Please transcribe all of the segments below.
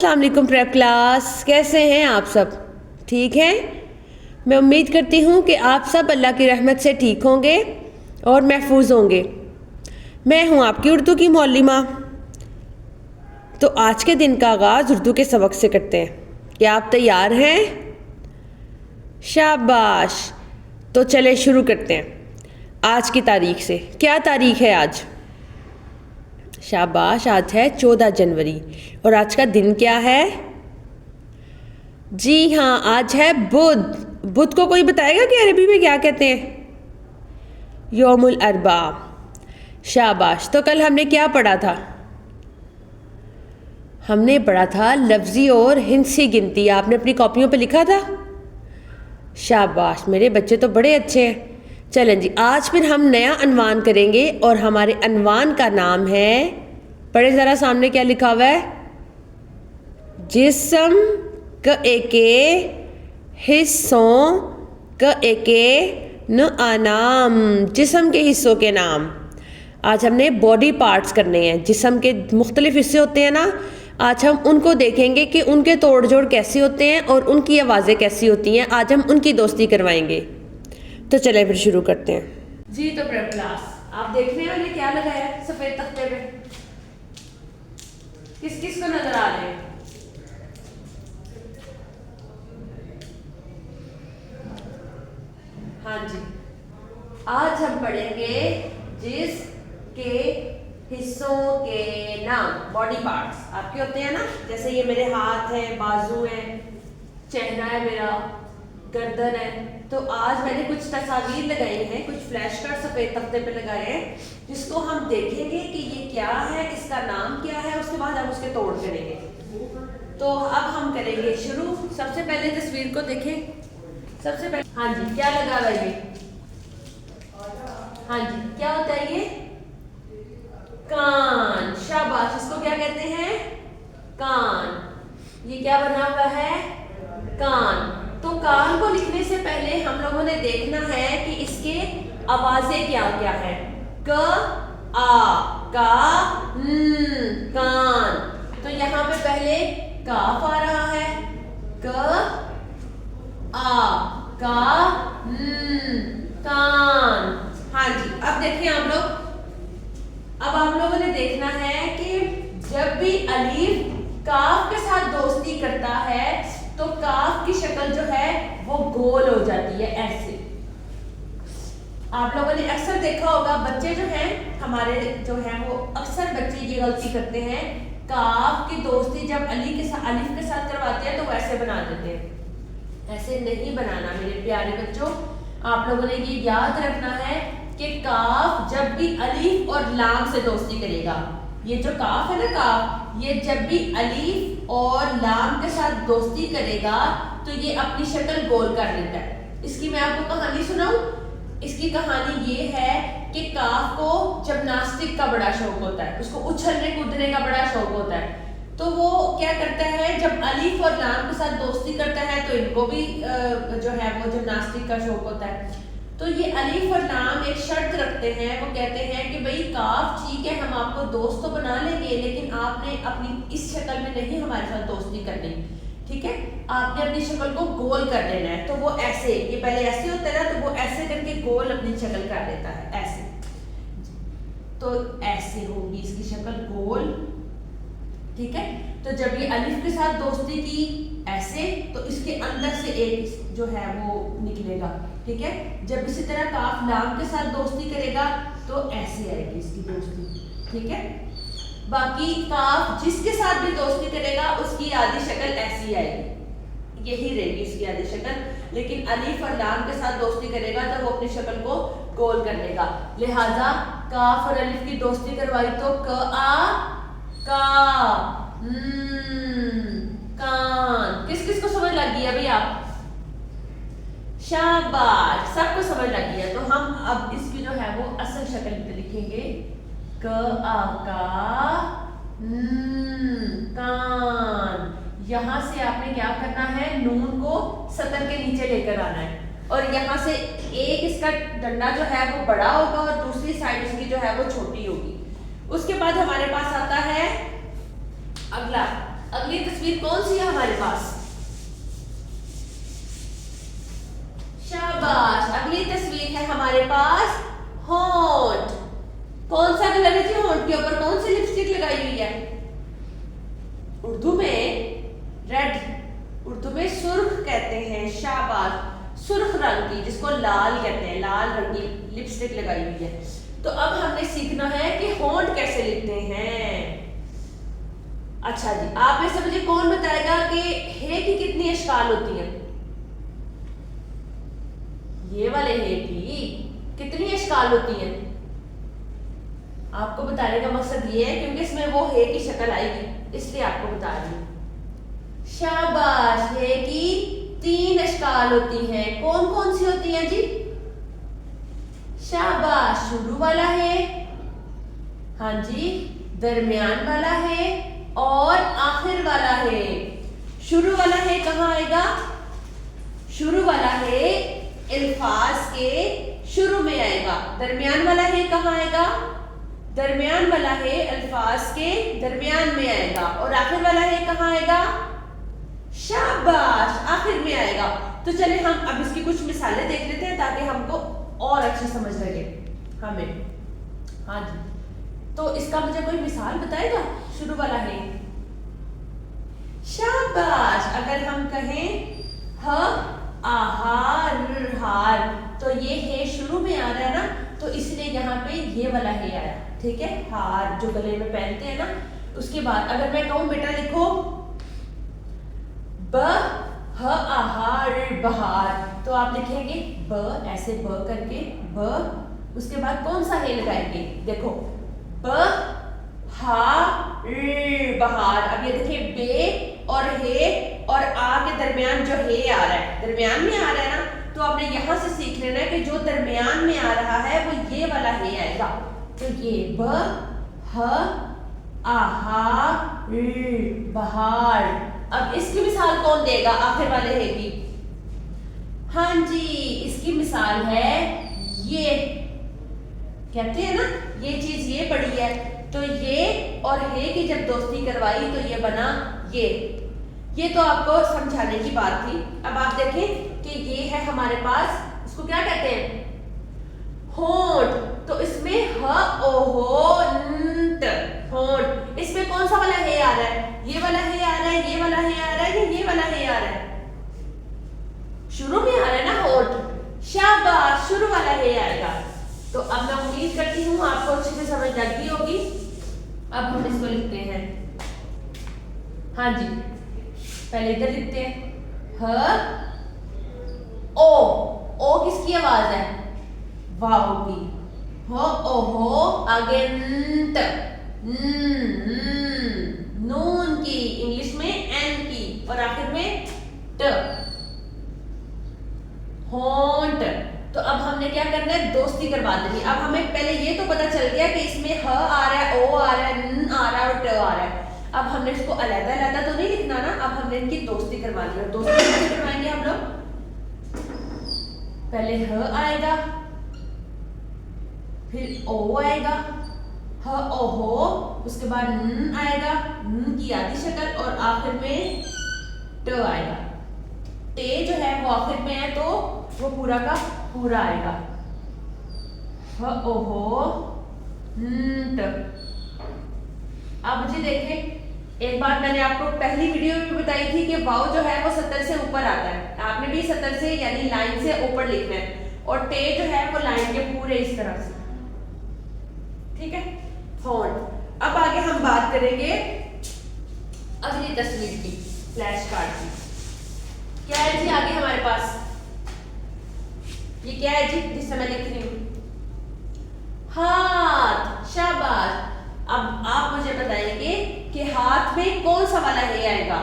अस्सलाम वालेकुम prep class, कैसे हैं आप सब? ठीक हैं। मैं उम्मीद करती हूँ कि आप सब अल्लाह की रहमत से ठीक होंगे और महफूज होंगे। मैं हूँ आपकी उर्दू की मौलिमा। तो आज के दिन का आगाज़ उर्दू के सबक से करते हैं। क्या आप तैयार हैं? शाबाश। तो चले शुरू करते हैं आज की तारीख से। क्या तारीख है आज? शाबाश, आज है 14 जनवरी। और आज का दिन क्या है? जी हाँ, आज है बुध। बुध को कोई बताएगा कि अरबी में क्या कहते हैं? यौमुल अरबा। शाबाश। तो कल हमने क्या पढ़ा था? हमने पढ़ा था लफ्ज़ी और हिंसी गिनती। आपने अपनी कॉपियों पे लिखा था? शाबाश, मेरे बच्चे तो बड़े अच्छे हैं। चलें जी, आज फिर हम नया अनवान करेंगे और हमारे अनवान का नाम है, पढ़े ज़रा सामने क्या लिखा हुआ है? जिस्म क एके हिस्सों क एके न आनाम। जिस्म के हिस्सों के नाम। आज हमने बॉडी पार्ट्स करने हैं। जिस्म के मुख्तलिफ हिस्से होते हैं ना, आज हम उनको देखेंगे कि उनके तोड़ जोड़ कैसे होते हैं और उनकी आवाज़ें कैसी होती हैं। आज हम उनकी दोस्ती करवाएंगे। तो चलें फिर शुरू करते हैं जी। तो प्रेप क्लास, आप देखने वाले क्या लगाया है सफ़ेद तख्ते पे? किस किस को नजर आ रहे हैं? हाँ जी, आज हम पढ़ेंगे जिसके हिस्सों के नाम। बॉडी पार्ट्स आपके होते हैं ना, जैसे ये मेरे हाथ हैं, बाजू हैं, चेहरा है मेरा, गर्दन है। तो आज मैंने कुछ तस्वीर लगाई हैं, कुछ फ्लैश कार्ड सफ़ेद तख्ते पे लगाए हैं, जिसको हम देखेंगे कि ये क्या है, इसका नाम क्या है, उसके बाद हम उसके तोड़ करेंगे। तो अब हम करेंगे शुरू। सबसे पहले तस्वीर को देखें। सबसे पहले हाँ जी, क्या लगा हुआ है ये? हाँ जी, क्या होता है ये? कान। शाबाश, इसको क्या कहते हैं? कान। ये क्या बना हुआ है? कान। तो कान को लिखने से पहले हम लोगों ने देखना है कि इसके आवाजें क्या क्या है। क, आ, का, कान। तो यहाँ पे पहले काफ आ रहा है, क, आ, का, कान। हाँ जी, अब देखिए आप लोग, अब आप लोगों ने देखना है कि जब भी अलीफ काफ के साथ दोस्ती करता है तो काफ की शक्ल जो है वो गोल हो जाती है, ऐसे। आप लोगों ने अक्सर देखा होगा, बच्चे जो हैं हमारे जो हैं वो अक्सर बच्चे ये गलती करते हैं, काफ की दोस्ती जब अलीफ के साथ करवाते हैं तो वैसे बना देते हैं। ऐसे नहीं बनाना मेरे प्यारे बच्चों। आप लोगों ने ये याद रखना है कि काफ जब भी अलीफ और लाम से दोस्ती करेगा, ये जो काफ है ना, काफ, ये जब भी अलीफ और लाम के साथ दोस्ती करेगा तो ये अपनी शक्ल गोल कर लेता है। इसकी मैं आपको कहानी सुनाऊं। इसकी कहानी ये है कि काफ को जिम्नास्टिक का बड़ा शौक होता है, उसको उछलने कूदने का बड़ा शौक होता है। तो वो क्या करता है, जब अलीफ और लाम के साथ दोस्ती करता है तो इनको भी जो है वो जिम्नास्टिक का शौक होता है। तो ये अलीफ और लाम एक शर्त रखते हैं, वो कहते हैं कि भाई काफ, ठीक है हम आपको दोस्त तो बना लेंगे, लेकिन आपने अपनी इस शक्ल में नहीं हमारे साथ दोस्ती करनी, ठीक है? आपने अपनी शक्ल को गोल कर लेना है। तो वो ऐसे, ये पहले ऐसे होता है ना, तो वो ऐसे करके गोल अपनी शक्ल कर लेता है, ऐसे। तो ऐसे होगी इसकी शक्ल गोल, ठीक है? तो जब ये अलीफ के साथ दोस्ती की ऐसे, तो इसके अंदर से एक जो है वो निकलेगा, ठीक है? जब इसी तरह काफ लाम के साथ दोस्ती करेगा तो ऐसे आएगी इसकी दोस्ती, ठीक है? बाकी काफ जिसके साथ भी दोस्ती करेगा उसकी आधी शक्ल ऐसी आएगी, यही रहेगी उसकी आधी शक्ल। लेकिन अलीफ और लाम के साथ दोस्ती करेगा तो वो अपनी शक्ल को गोल कर लेगा। लिहाजा काफ और अलीफ की दोस्ती करवाई तो क, आ, का, कान। किस किस को समझ लग गई अभी आप? शाबाश, सबको समझ लग गया। तो हम अब इसकी जो है वो असल शक्ल पे लिखेंगे, क, आ, का, कान। यहाँ से आपने क्या करना है, नून को सतर के नीचे लेकर आना है और यहाँ से एक इसका डंडा जो है वो बड़ा होगा और दूसरी साइड इसकी जो है वो छोटी होगी। उसके बाद हमारे पास आता है अगला अगली तस्वीर कौन सी है हमारे पास? शाबाश, अगली तस्वीर है हमारे पास होंठ। कौन सा कलर है जी होंठ के ऊपर? कौन सी लिपस्टिक लगाई हुई है? उर्दू में रेड, उर्दू में सुर्ख कहते हैं। शाबाश, सुर्ख रंग की, जिसको लाल कहते हैं, लाल रंग की लिपस्टिक लगाई हुई है। तो अब हमने सीखना है कि होंठ कैसे लिखते हैं। अच्छा जी, आप में से मुझे कौन बताएगा कि हे की कितनी अशकाल होती है? ये वाले हे की कितनी अशकाल होती है? आपको बताने का मकसद ये है क्योंकि इसमें वो हे की शक्ल आएगी, इसलिए आपको बता रही हूं। शाबाश, हे की 3 अशकाल होती हैं। कौन कौन सी होती हैं जी? शाबाश, शुरू वाला है, हाँ जी, दरमियान वाला है और आखिर वाला है। शुरू वाला है कहाँ आएगा? शुरू वाला है अल्फाज के शुरू में आएगा। दरमियान वाला है कहाँ आएगा? दरमियान वाला है अल्फाज के दरमियान में आएगा। और आखिर वाला है कहाँ आएगा? शाबाश, आखिर में आएगा। तो चले हम अब इसकी कुछ मिसालें देख लेते हैं ताकि हमको और अच्छी समझ लगे हमें। हाँ जी, तो इसका मुझे कोई मिसाल बताएगा? शुरू वाला है। शाबाश, अगर हम कहें ह आहार हार, तो ये है शुरू में आ रहा है ना, तो इसलिए यहाँ पे ये वाला है आया। ठीक है, हार जो गले में पहनते हैं ना, उसके बाद अगर मैं कहूँ बेटा लिखो ब ह आहार बहार, तो आप लिखेंगे ब, ऐसे ब करके ब, उसके बाद कौन सा हे लगाएंगे? देखो ब हा बहार। अब ये देखिए बे और हे और आ के दरमियान जो हे आ रहा है, दरमियान में आ रहा है ना, तो आपने यहां से सीख लेना है कि जो दरमियान में आ रहा है वो ये वाला हे आएगा। तो ये ब ह आहा बहार। अब इसकी मिसाल कौन देगा आखिर वाले हे की? हाँ जी, इसकी मिसाल है ये, कहते हैं ना ये चीज ये पड़ी है, तो ये और हे की जब दोस्ती करवाई तो ये बना ये तो आपको समझाने की बात थी। अब आप देखें कि ये है हमारे पास, इसको क्या कहते हैं? होंठ। तो इसमें ह ओ हो न त, होंठ। इसमें कौन सा वाला हे आ रहा है? ये वाला हे आ रहा है, ये वाला हे आ रहा है, या ये वाला हे आ रहा है? शुरू में आ रहा है ना होंठ। शाबाश, शुरू वाला हे आएगा। तो अब मैं उम्मीद करती हूँ आपको अच्छे से समझ लग गई होगी। अब हम इसको लिखते हैं। हाँ जी, पहले इधर लिखते हैं ह ओ किसकी आवाज है? वाव की। हो ओ हो, आगे न त, नून की, इंग्लिश में एन की, और आखिर में ट, होंठ। तो अब हमने क्या करना है? दोस्ती करवा देनी। अब हमें पहले ये तो पता चल गया कि इसमें ह आ रहा है, ओ आ रहा है, न आ रहा है और ट आ रहा है। अब हमने इसको अलग अलग तो नहीं लिखना ना, अब हमने इनकी दोस्ती करवानी है। दोस्ती कैसे करवाएंगे हम लोग? पहले ह आएगा, फिर ओ आएगा, ह ओ हो, उसके बाद न आएगा, न की आधी शक्ल, और आखिर में ट आएगा। टे जो है वो आखिर में है तो वो पूरा का पूरा आएगा। ह ओ हो न ट। अब जी देखें, एक बात मैंने आपको पहली वीडियो में बताई थी कि वाव जो है वो 70 से ऊपर आता है। आपने भी 70 से यानी लाइन से ऊपर लिखना है, और टे जो है वो लाइन के पूरे इस तरह से। ठीक है, होंठ। अब आगे हम बात करेंगे अगली तस्वीर की, फ्लैश कार्ड की। क्या है जी आगे हमारे पास? ये क्या है जी जिससे मैं लिख रही हूँ? हाथ। शाबाश। अब आप मुझे बताएंगे कि हाथ में कौन सा वाला हे आएगा?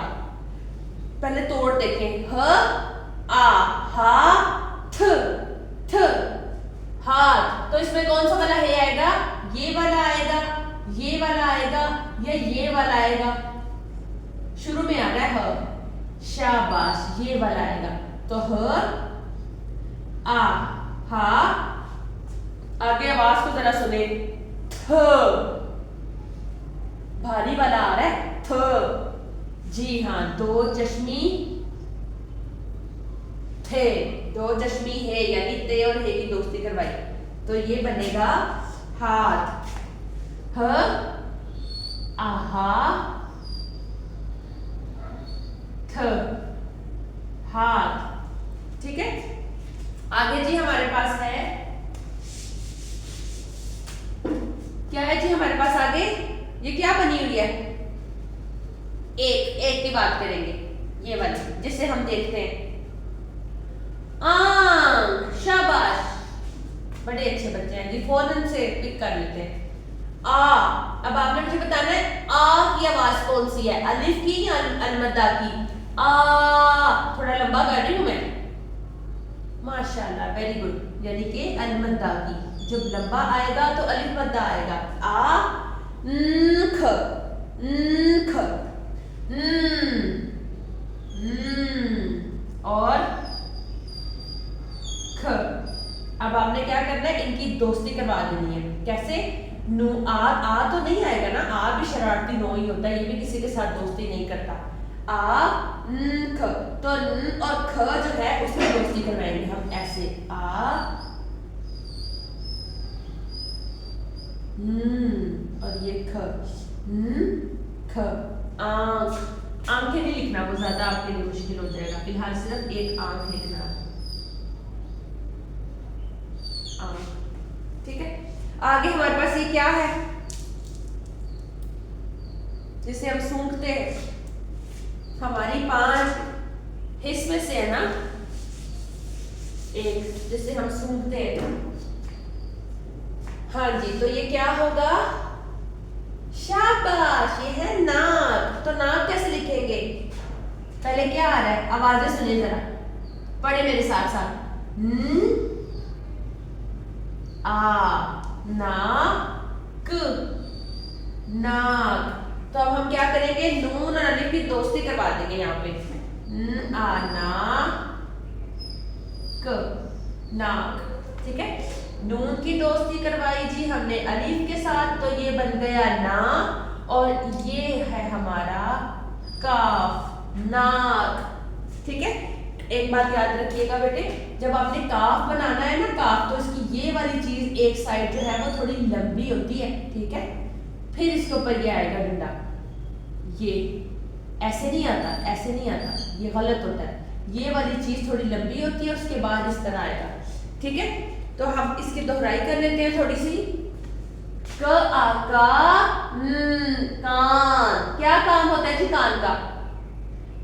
पहले तोड़ देखें। ह आ हा थ, हाथ। तो इसमें कौन सा वाला हे आएगा? ये वाला आएगा, ये वाला आएगा, या ये वाला आएगा? शुरू में आ रहा है ह। शाबाश, ये वाला आएगा। तो ह आ हा, आगे आवाज को जरा सुने, थ, भारी वाला आ रहा है थ। जी हाँ, दो चश्मी थे, दो चश्मी है, यानी ते और हे की दोस्ती करवाई, तो ये बनेगा हाथ, ह आहा थ, हाथ। ठीक है, आगे जी हमारे पास है, क्या है जी हमारे पास आगे, ये क्या बनी हुई है, एक की बात करेंगे, ये वाली जिसे हम देखते हैं, आंख, शाबाश, बड़े अच्छे बच्चे हैं जी, फौरन से पिक कर लेते हैं। आ, अब आपने मुझे बताना है आ की आवाज कौन सी है, अलिफ की या अलमद्दा की, आ, थोड़ा लंबा कर रही हूं मैं, माशाल्लाह, वेरी गुड, यानी कि अलमद्दा की, जब लंबा आएगा तो अलिफ मद्दा आएगा, आ, ख, ख, और ख। अब आपने क्या करना है, इनकी दोस्ती करवा देनी है, कैसे, नो आ तो नहीं आएगा ना, आ भी शरारती नो ही होता है, ये भी किसी के साथ दोस्ती नहीं करता, आ ख, तो न और ख जो है उसमें दोस्ती करवाएंगे हम ऐसे, आ और ये ख, ख, आंख, आंखें नहीं लिखना, वो ज्यादा आपके लिए मुश्किल हो जाएगा, फिलहाल सिर्फ एक आंख लिखना है, आंख। ठीक है, आगे हमारे पास ये क्या है, जिसे हम सूंघते हैं, हमारी 5 हिस्से में से है ना एक, जिसे हम सूंघते हैं, हाँ जी, तो ये क्या होगा, शाबाश, ये है नाक, तो नाक कैसे लिखेंगे, पहले क्या आ रहा है, आवाजें सुनिए जरा, पढ़े मेरे साथ साथ, आ, नाक, नाक, तो अब हम क्या करेंगे, नून और अलिफ की दोस्ती करवा देंगे यहाँ पे, आ नाक, नाक। ठीक है, नून की दोस्ती करवाई जी हमने अलिफ के साथ, तो ये बन गया ना, और ये है हमारा काफ, नाक। ठीक है, एक बात याद रखिएगा बेटे, जब आपने काफ बनाना है ना, काफ, तो इसकी ये वाली चीज एक साइड जो है वो थोड़ी लंबी होती है। ठीक है, फिर इसके ऊपर ये आएगा डंडा, ये ऐसे नहीं आता, ऐसे नहीं आता, ये गलत होता है, ये वाली चीज थोड़ी लंबी होती है, उसके बाद इस तरह आएगा। ठीक है, तो हम इसकी दोहराई कर लेते हैं थोड़ी सी, क आ का कान, क्या काम होता है जी कान का,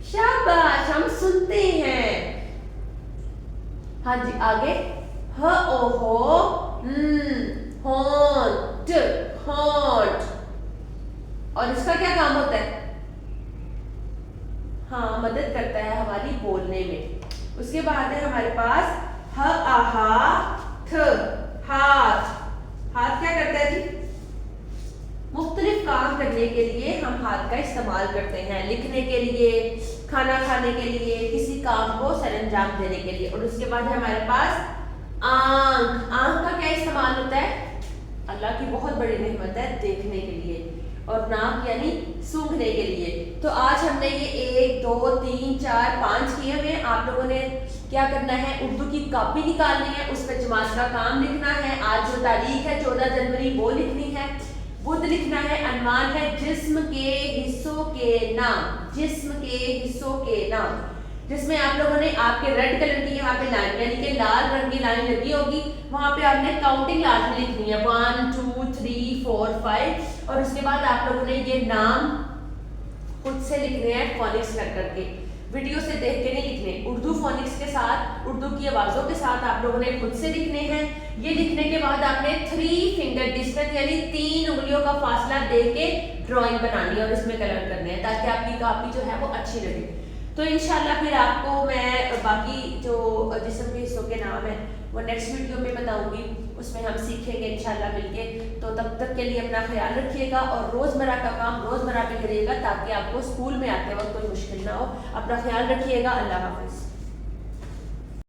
शाबाश, हम सुनते हैं। हाँ जी, आगे, ह ओ हो होंठ, होंठ, और इसका क्या काम होता है, हाँ, मदद करता है हमारी बोलने में। उसके बाद है हमारे पास ह आहा थ, हाथ, हाथ क्या करता है जी, मुख्तलिफ काम करने के लिए हम हाथ का इस्तेमाल करते हैं, लिखने के लिए, खाना खाने के लिए, किसी काम को सरअंजाम देने के लिए। और उसके बाद है हमारे पास आंख, आंख का क्या इस्तेमाल होता है, अल्लाह की बहुत बड़ी नेमत है, देखने के लिए, और नाक यानी सूंघने के लिए। तो आज हमने ये 1 2 3 4 5 किए हुए। आप लोगों ने क्या करना है, उर्दू की कॉपी निकालनी है, उस पर जमात का काम लिखना है, आज जो तारीख है 14 जनवरी वो लिखनी है, बुध लिखना है, अनवान है जिस्म के हिस्सों के नाम, जिस्म के हिस्सों के नाम, जिसमें आप लोगों ने आपके रेड कलर की यहाँ पे लाइन यानी कि लाल रंग की लाइन लगी होगी, वहां पे आपने काउंटिंग लास्ट में लिखनी है 1 2 3 4 5, और उसके बाद आप लोगों ने ये नाम खुद से लिखने हैं फोनिक्स कर करके, वीडियो से देख के नहीं लिखने, उर्दू फोनिक्स के साथ, उर्दू की आवाजों के साथ आप लोगों ने खुद से लिखने हैं। ये लिखने के बाद आपने 3 फिंगर डिस्टेंस यानी 3 उंगलियों का फासला दे के ड्राइंग बनानी है और इसमें कलर करने हैं, ताकि आपकी कॉपी जो है वो अच्छी लगे। तो इंशाल्लाह फिर आपको मैं बाकी जो जिस्म के हिस्सों के नाम है वो नेक्स्ट वीडियो में बताऊंगी, उसमें हम सीखेंगे इंशाल्लाह मिलके। तो तब तक के लिए अपना ख्याल रखिएगा और रोज़मर्रा का काम रोज़मर्रा पे करिएगा, ताकि आपको स्कूल में आते वक्त कोई मुश्किल ना हो। अपना ख्याल रखिएगा, अल्लाह हाफ़िज़।